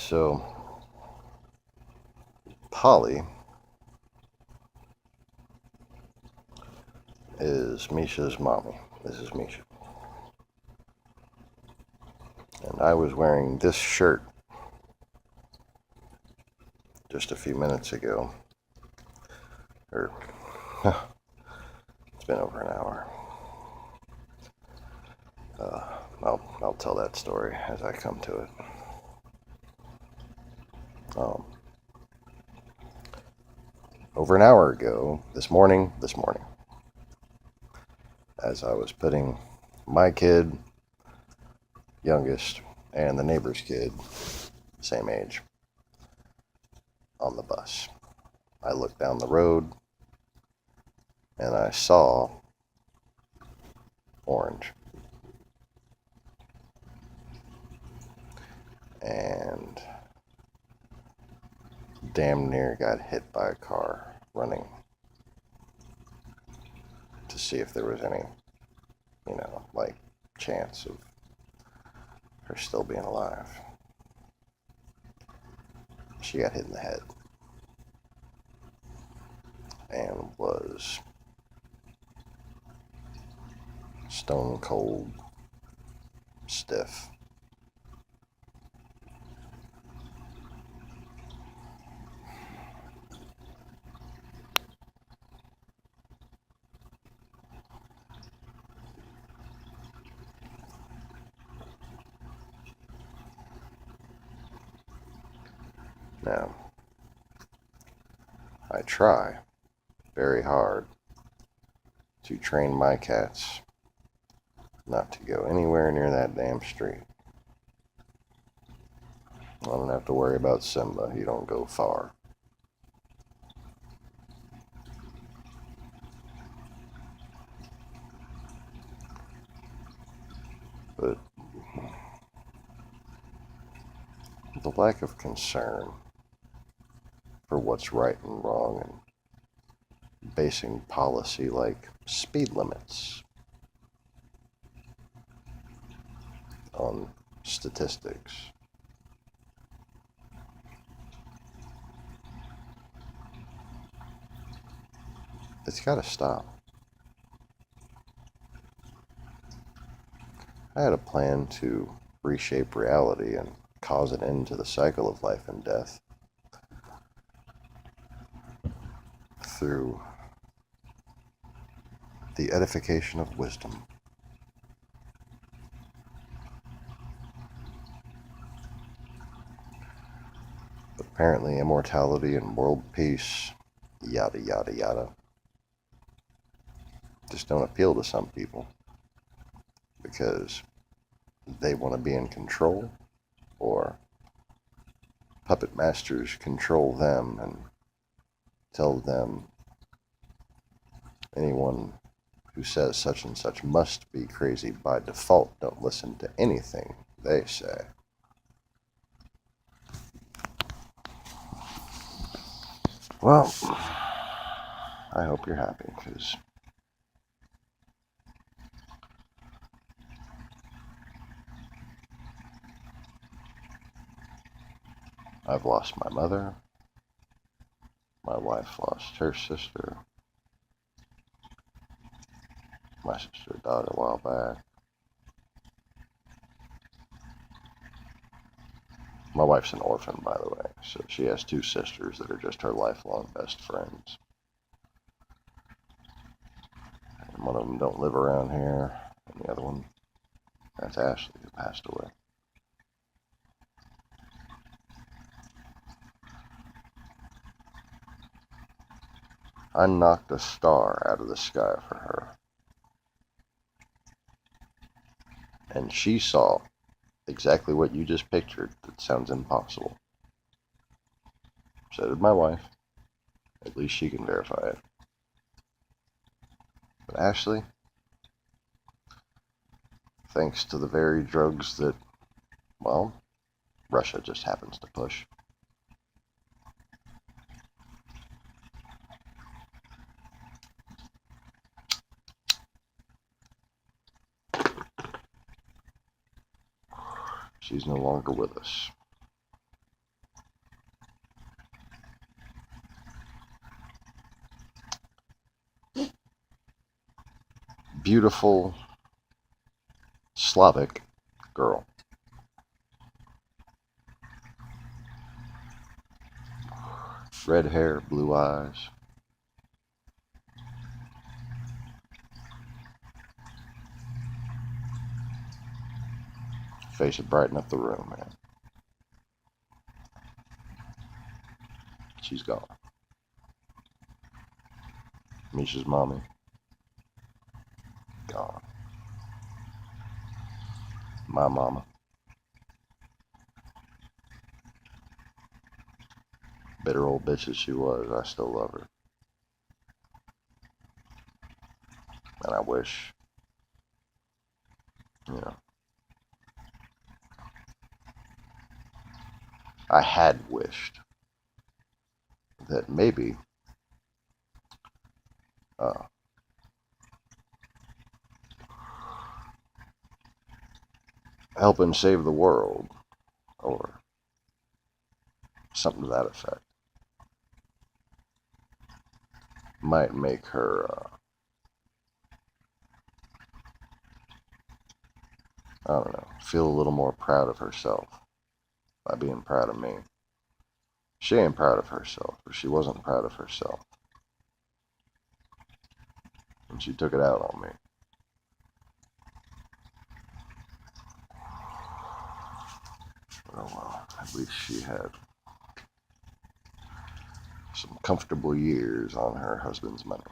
So Polly is Misha's mommy. This is Misha. And I was wearing this shirt just a few minutes ago. Or, it's been over an hour. I'll tell that story as I come to it. Over an hour ago, this morning, as I was putting my kid, youngest, and the neighbor's kid, same age, on the bus, I looked down the road and I saw orange. And damn near got hit by a car running to see if there was any, chance of her still being alive. She got hit in the head and was stone cold stiff. Now, I try very hard to train my cats not to go anywhere near that damn street. I don't have to worry about Simba. He don't go far. But the lack of concern for what's right and wrong and basing policy like speed limits on statistics. It's got to stop. I had a plan to reshape reality and cause an end to the cycle of life and death through the edification of wisdom. But apparently immortality and world peace, yada yada yada, just don't appeal to some people because they want to be in control, or puppet masters control them and tell them anyone who says such and such must be crazy by default. Don't listen to anything they say. Well, I hope you're happy, because I've lost my mother. My wife lost her sister. My sister died a while back. My wife's an orphan, by the way, so she has two sisters that are just her lifelong best friends. And one of them don't live around here, and the other one, that's Ashley, who passed away. I knocked a star out of the sky for her. And she saw exactly what you just pictured. That sounds impossible. So did my wife. At least she can verify it. But Ashley, thanks to the very drugs that, well, Russia just happens to push, she's no longer with us. beautiful Slavic girl. Red hair, blue eyes. Face would brighten up the room, man. She's gone. Misha's mommy, gone. My mama, bitter old bitch as she was, I still love her. And I wish, you know, I had wished that maybe uh, helping save the world or something to that effect might make her, I don't know, feel a little more proud of herself by being proud of me. She ain't proud of herself, or she wasn't proud of herself. And she took it out on me. Oh well, at least she had some comfortable years on her husband's money.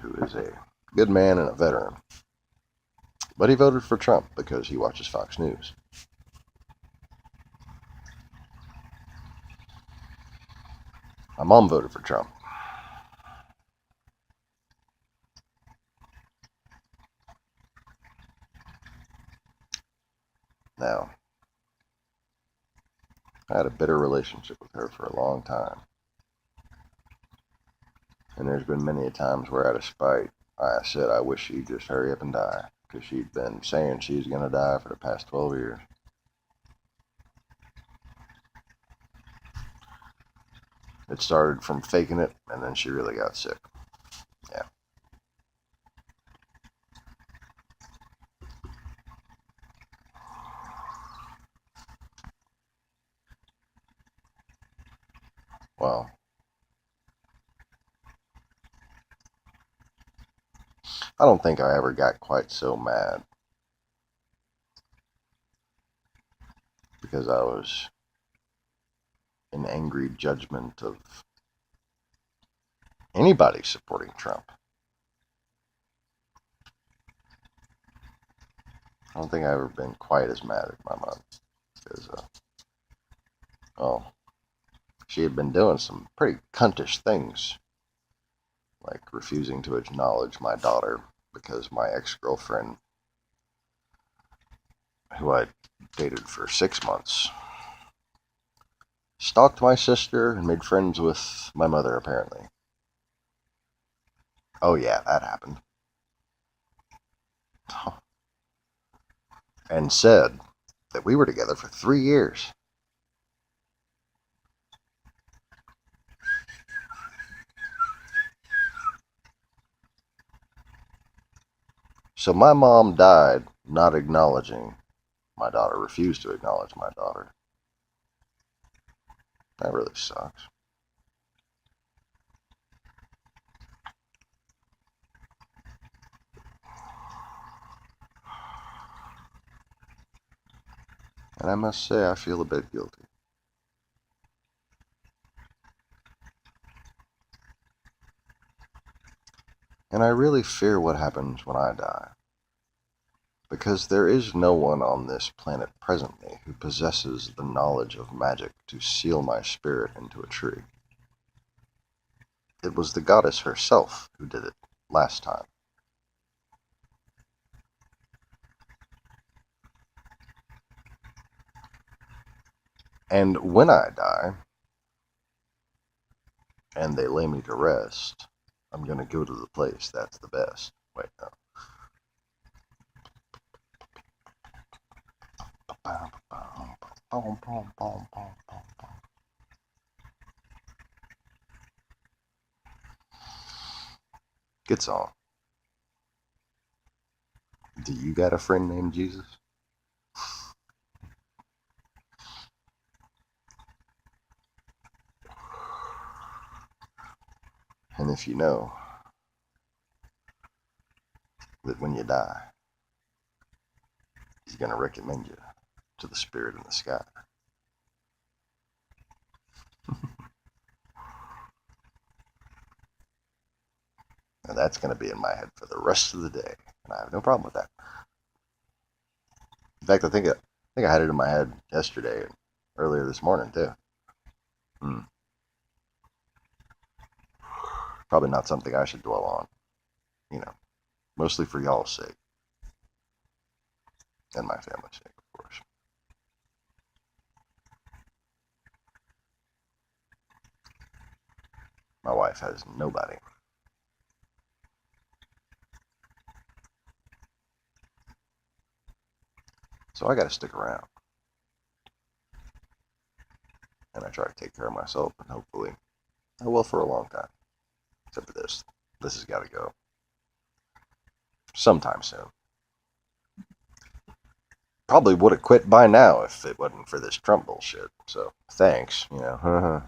Who is a good man and a veteran. But he voted for Trump because he watches Fox News. My mom voted for Trump. Now, I had a bitter relationship with her for a long time. And there's been many a times where out of spite, I said I wish she'd just hurry up and die. Because she'd been saying she's going to die for the past 12 years. It started from faking it, and then she really got sick. Yeah. Well, I don't think I ever got quite so mad because I was in angry judgment of anybody supporting Trump. I don't think I've ever been quite as mad at my mom because, well, she had been doing some pretty cuntish things, like refusing to acknowledge my daughter because my ex-girlfriend, who I dated for 6 months, stalked my sister and made friends with my mother, apparently. Oh yeah, that happened. And said that we were together for 3 years. So my mom died not acknowledging my daughter, refused to acknowledge my daughter. That really sucks. And I must say, I feel a bit guilty. And I really fear what happens when I die. Because there is no one on this planet presently who possesses the knowledge of magic to seal my spirit into a tree. It was the goddess herself who did it last time. And when I die, and they lay me to rest, I'm going to go to the place that's the best. Wait, no. Good song. Do you got a friend named Jesus? And if you know that when you die, he's going to recommend you to the spirit in the sky. And that's going to be in my head for the rest of the day. And I have no problem with that. In fact, I had it in my head yesterday and earlier this morning too. Probably not something I should dwell on. You know, mostly for y'all's sake. And my family's sake, of course. My wife has nobody. So I got to stick around. And I try to take care of myself, and hopefully I will for a long time. Except for this. This has got to go sometime soon. Probably would have quit by now if it wasn't for this Trump bullshit. So thanks, you know.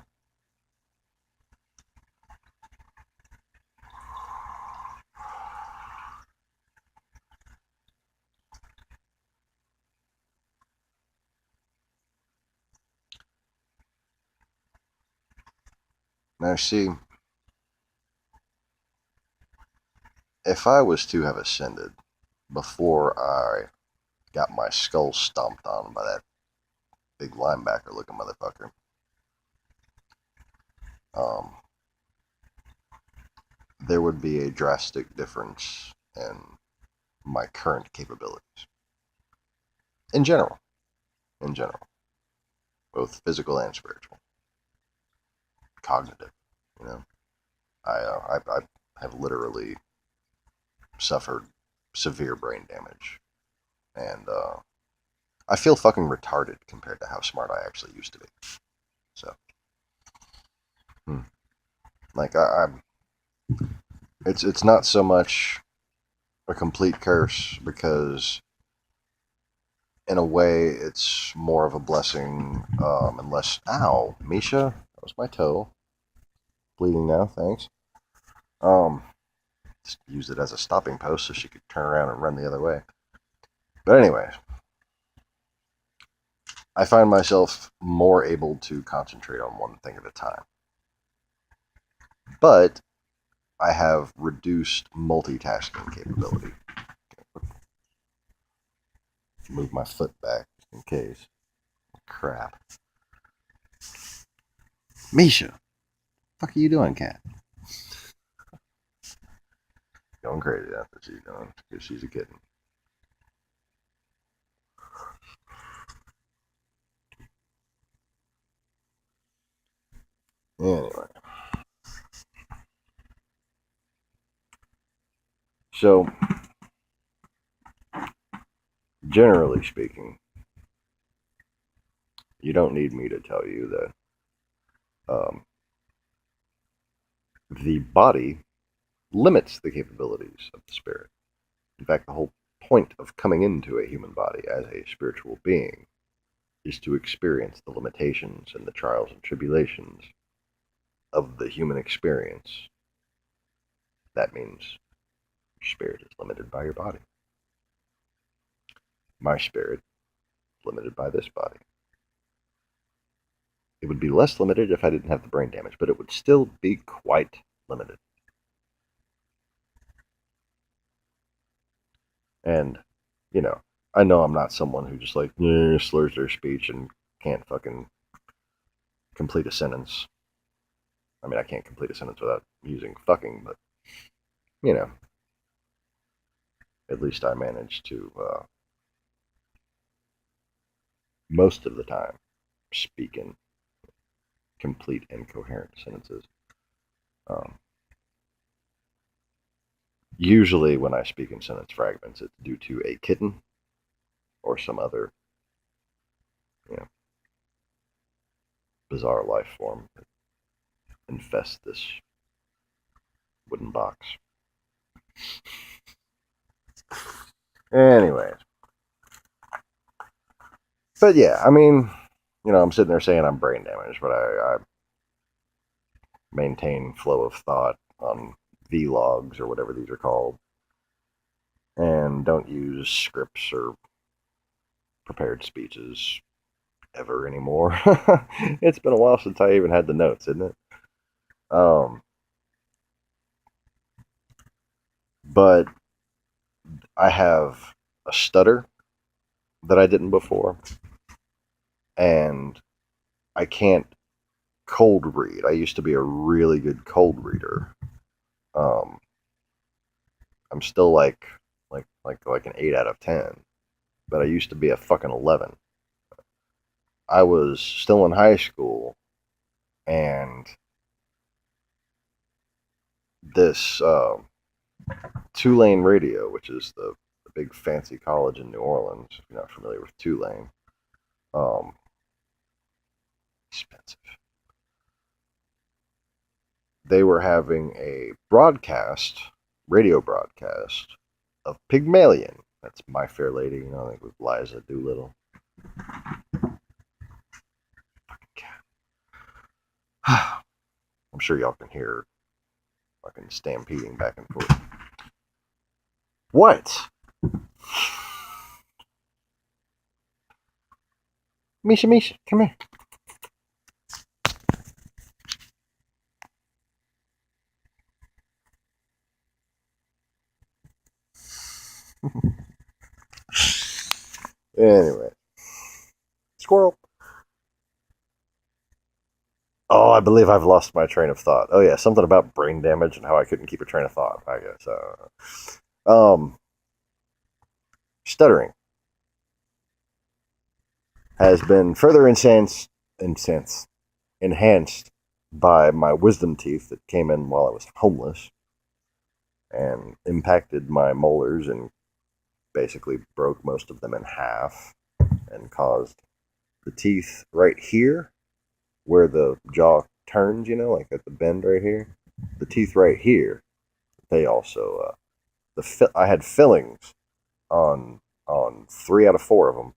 Now, see, if I was to have ascended before I got my skull stomped on by that big linebacker looking motherfucker, there would be a drastic difference in my current capabilities. In general. In general. Both physical and spiritual. Cognitive, you know. I have literally suffered severe brain damage. And I feel fucking retarded compared to how smart I actually used to be. So, like I'm, it's not so much a complete curse because, in a way, it's more of a blessing. Unless, ow, Misha, that was my toe, bleeding now. Thanks. Um, just used it as a stopping post so she could turn around and run the other way. But anyways, I find myself more able to concentrate on one thing at a time. But I have reduced multitasking capability. Move my foot back in case. Crap. Misha, fuck are you doing, cat? Going crazy after she's done because she's a kitten. Anyway. So, generally speaking, you don't need me to tell you that the body limits the capabilities of the spirit. In fact, the whole point of coming into a human body as a spiritual being is to experience the limitations and the trials and tribulations of the human experience. That means your spirit is limited by your body. My spirit is limited by this body. It would be less limited if I didn't have the brain damage, but it would still be quite limited. And, you know I'm not someone who just like slurs their speech and can't fucking complete a sentence. I mean, I can't complete a sentence without using fucking, but, at least I manage to, most of the time, speak in complete and coherent sentences. Usually when I speak in sentence fragments, it's due to a kitten or some other, bizarre life form that infests this wooden box. Anyways. But yeah, I mean, I'm sitting there saying I'm brain damaged, but I maintain flow of thought on vlogs or whatever these are called, and don't use scripts or prepared speeches ever anymore. It's been a while since I even had the notes, isn't it? Um, but I have a stutter that I didn't before, and I can't cold read. I used to be a really good cold reader. Um, I'm still like an 8 out of 10, but I used to be a fucking 11. I was still in high school, and this Tulane Radio, which is the big fancy college in New Orleans, if you're not familiar with Tulane, um, expensive. They were having a radio broadcast of Pygmalion. That's My Fair Lady, I think with Liza Doolittle. I'm sure y'all can hear fucking stampeding back and forth. What? Misha, come here. Anyway. Squirrel. Oh, I believe I've lost my train of thought. Oh yeah, something about brain damage and how I couldn't keep a train of thought, I guess. Stuttering has been further enhanced by my wisdom teeth that came in while I was homeless and impacted my molars and basically broke most of them in half and caused the teeth right here where the jaw turns, like at the bend right here. The teeth right here, they also I had fillings on 3 out of 4 of them,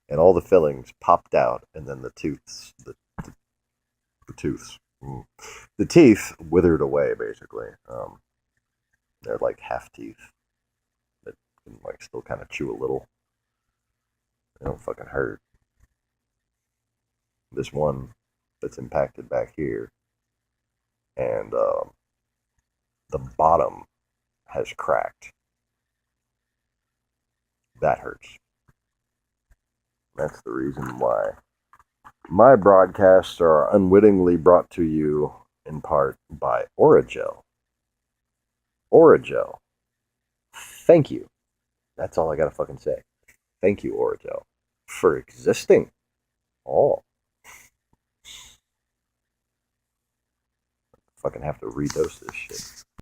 and all the fillings popped out, and then the teeth withered away basically. They're like half teeth that can like still kind of chew a little. They don't fucking hurt. This one that's impacted back here, and the bottom has cracked. That hurts. That's the reason why my broadcasts are unwittingly brought to you in part by Oragel. Oragel. Thank you. That's all I gotta fucking say. Thank you, Oragel, for existing. Oh. Fucking have to redose this shit.